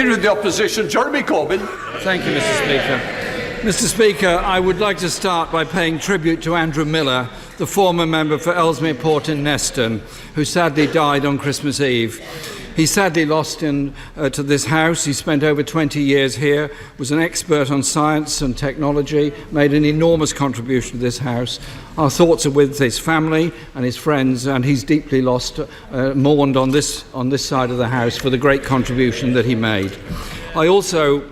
With the opposition, Jeremy Corbyn. Thank you, Mr. Speaker. Mr. Speaker, I would like to start by paying tribute to Andrew Miller, the former member for Ellesmere Port in Neston, who sadly died on Christmas Eve. He sadly lost to this House. He spent over 20 years here, was an expert on science and technology, made an enormous contribution to this House. Our thoughts are with his family and his friends, and he's deeply mourned on this side of the House for the great contribution that he made. I also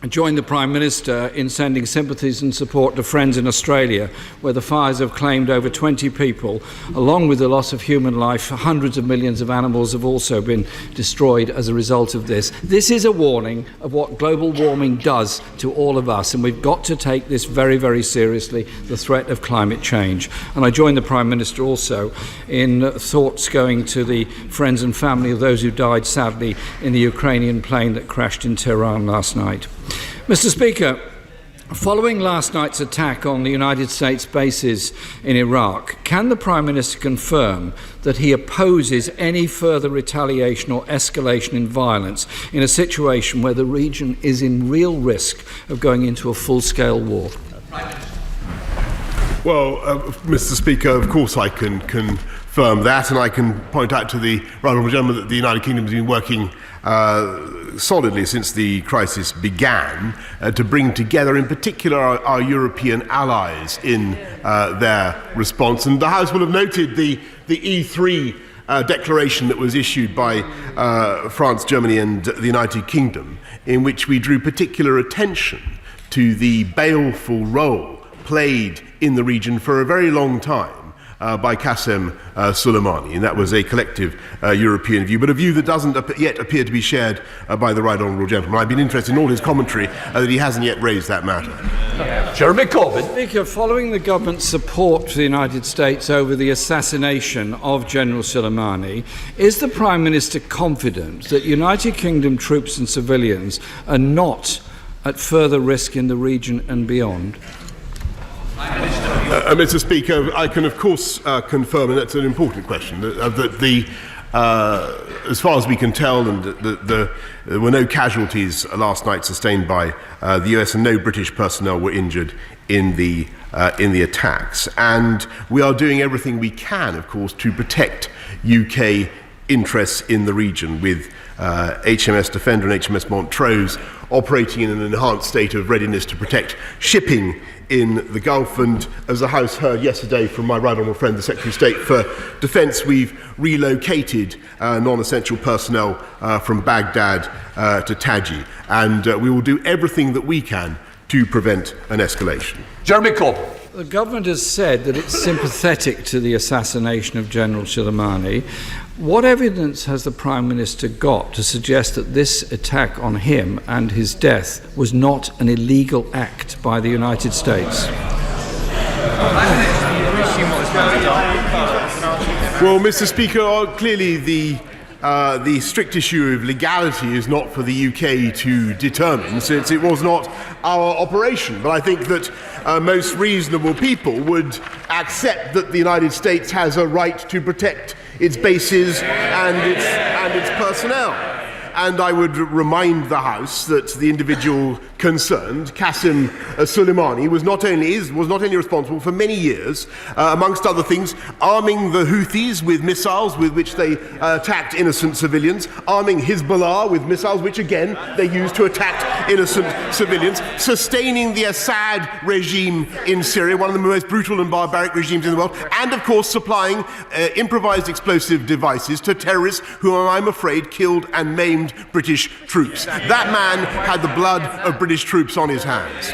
joined the Prime Minister in sending sympathies and support to friends in Australia, where the fires have claimed over 20 people. Along with the loss of human life, hundreds of millions of animals have also been destroyed as a result of this. This is a warning of what global warming does to all of us, and we've got to take this very, very seriously, the threat of climate change. And I joined the Prime Minister also in thoughts going to the friends and family of those who died sadly in the Ukrainian plane that crashed in Tehran last night. Mr. Speaker, following last night's attack on the United States bases in Iraq, can the Prime Minister confirm that he opposes any further retaliation or escalation in violence in a situation where the region is in real risk of going into a full-scale war? Well, Mr. Speaker, of course I can confirm that, and I can point out to the right honourable gentleman that the United Kingdom has been working solidly since the crisis began to bring together, in particular, our European allies in their response. And the House will have noted the E3 declaration that was issued by France, Germany and the United Kingdom, in which we drew particular attention to the baleful role played in the region for a very long time by Qasem Soleimani, and that was a collective European view, but a view that doesn't yet appear to be shared by the right honourable gentleman. I've been interested in all his commentary that he hasn't yet raised that matter. Jeremy Corbyn. Speaker, following the government's support for the United States over the assassination of General Soleimani, is the Prime Minister confident that United Kingdom troops and civilians are not at further risk in the region and beyond? Mr. Speaker, I can of course confirm, and that's an important question, that as far as we can tell, and there were no casualties last night sustained by the US, and no British personnel were injured in the attacks. And we are doing everything we can, of course, to protect UK interests in the region, with HMS Defender and HMS Montrose operating in an enhanced state of readiness to protect shipping in the Gulf. And as the House heard yesterday from my right honourable friend, the Secretary of State for Defence, we've relocated non-essential personnel from Baghdad to Taji, and we will do everything that we can to prevent an escalation. Jeremy Corbyn. The government has said that it's sympathetic to the assassination of General Soleimani. What evidence has the Prime Minister got to suggest that this attack on him and his death was not an illegal act by the United States? Well, Mr. Speaker, clearly the strict issue of legality is not for the UK to determine, since it was not our operation. But I think that most reasonable people would accept that the United States has a right to protect its bases and its personnel. And I would remind the House that the individual concerned, Qasem Soleimani, was not only responsible for many years, amongst other things, arming the Houthis with missiles with which they attacked innocent civilians, arming Hezbollah with missiles which again they used to attack innocent civilians, sustaining the Assad regime in Syria, one of the most brutal and barbaric regimes in the world, and of course supplying improvised explosive devices to terrorists who, I'm afraid, killed and maimed British troops. That man had the blood of British troops on his hands.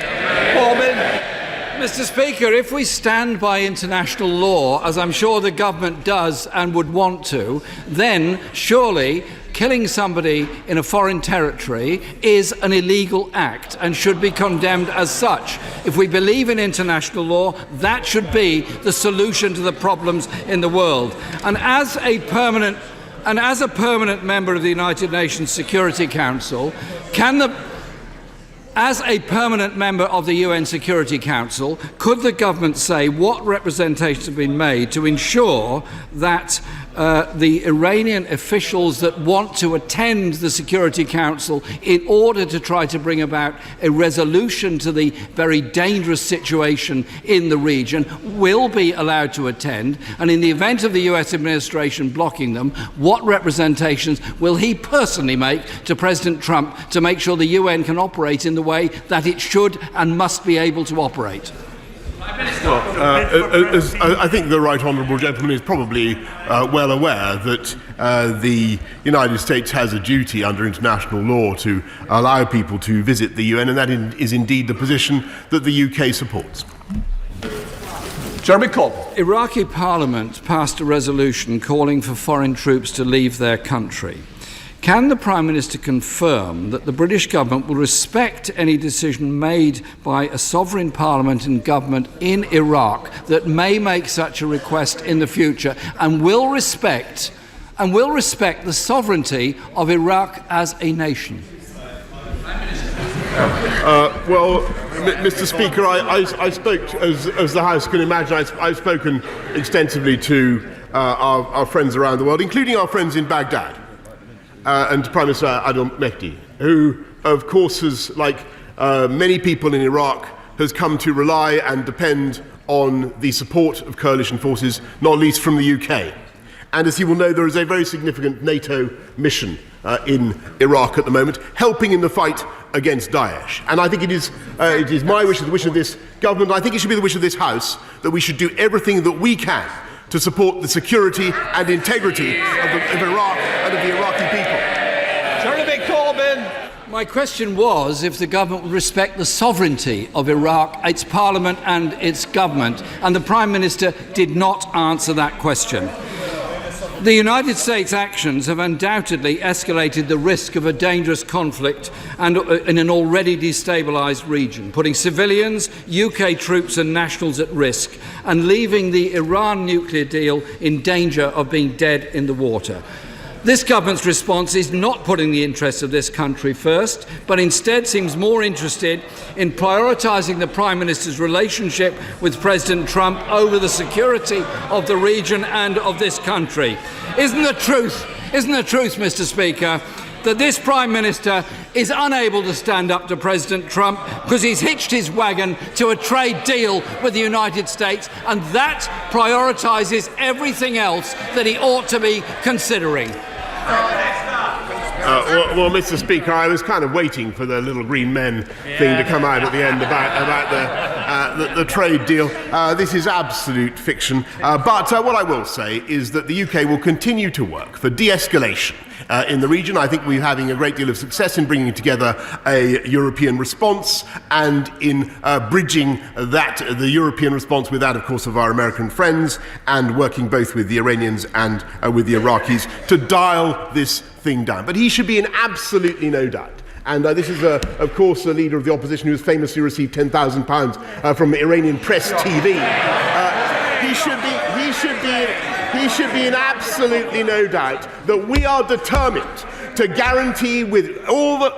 Mr. Speaker, if we stand by international law, as I'm sure the government does and would want to, then surely killing somebody in a foreign territory is an illegal act and should be condemned as such. If we believe in international law, that should be the solution to the problems in the world. And as a permanent member of the United Nations Security Council, as a permanent member of the UN Security Council, could the government say what representations have been made to ensure that the Iranian officials that want to attend the Security Council in order to try to bring about a resolution to the very dangerous situation in the region will be allowed to attend, and in the event of the US administration blocking them, what representations will he personally make to President Trump to make sure the UN can operate in the way that it should and must be able to operate? Well, I think the right honourable gentleman is probably well aware that the United States has a duty under international law to allow people to visit the UN, and that is indeed the position that the UK supports. Jeremy Corbyn. Iraqi Parliament passed a resolution calling for foreign troops to leave their country. Can the Prime Minister confirm that the British government will respect any decision made by a sovereign parliament and government in Iraq that may make such a request in the future, and will respect the sovereignty of Iraq as a nation? Well, Mr. Speaker, I spoke, as the House can imagine, I've spoken extensively to our friends around the world, including our friends in Baghdad. And Prime Minister Adel Mehdi, who, of course, has, like many people in Iraq, has come to rely and depend on the support of coalition forces, not least from the UK. And as he will know, there is a very significant NATO mission in Iraq at the moment, helping in the fight against Daesh. And I think it is my wish, the wish of this government, I think it should be the wish of this House, that we should do everything that we can to support the security and integrity of Iraq and of the Iraqi people. Jeremy Corbyn. My question was if the government would respect the sovereignty of Iraq, its parliament and its government, and the Prime Minister did not answer that question. The United States' actions have undoubtedly escalated the risk of a dangerous conflict and in an already destabilised region, putting civilians, UK troops and nationals at risk and leaving the Iran nuclear deal in danger of being dead in the water. This government's response is not putting the interests of this country first, but instead seems more interested in prioritising the Prime Minister's relationship with President Trump over the security of the region and of this country. Isn't the truth, Mr. Speaker, that this Prime Minister is unable to stand up to President Trump because he's hitched his wagon to a trade deal with the United States, and that prioritises everything else that he ought to be considering? Well, Mr. Speaker, I was kind of waiting for the little green men thing to come out at the end about the trade deal. This is absolute fiction. But what I will say is that the UK will continue to work for de-escalation in the region. I think we're having a great deal of success in bringing together a European response and in bridging the European response with that, of course, of our American friends, and working both with the Iranians and with the Iraqis to dial this thing down. But he should be in absolutely no doubt. And this is, of course, the leader of the opposition who has famously received £10,000 from Iranian press TV. He should be in absolutely no doubt that we are determined to guarantee with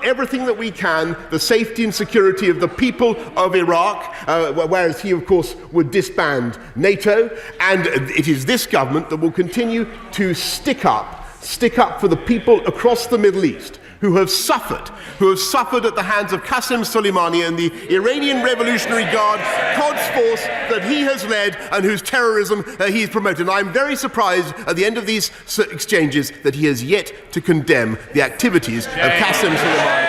everything that we can the safety and security of the people of Iraq, whereas he, of course, would disband NATO. And it is this government that will continue to stick up for the people across the Middle East who have suffered at the hands of Qasem Soleimani and the Iranian Revolutionary Guard, Quds Force that he has led and whose terrorism he's promoted. And I'm very surprised at the end of these exchanges that he has yet to condemn the activities of Qasem Soleimani.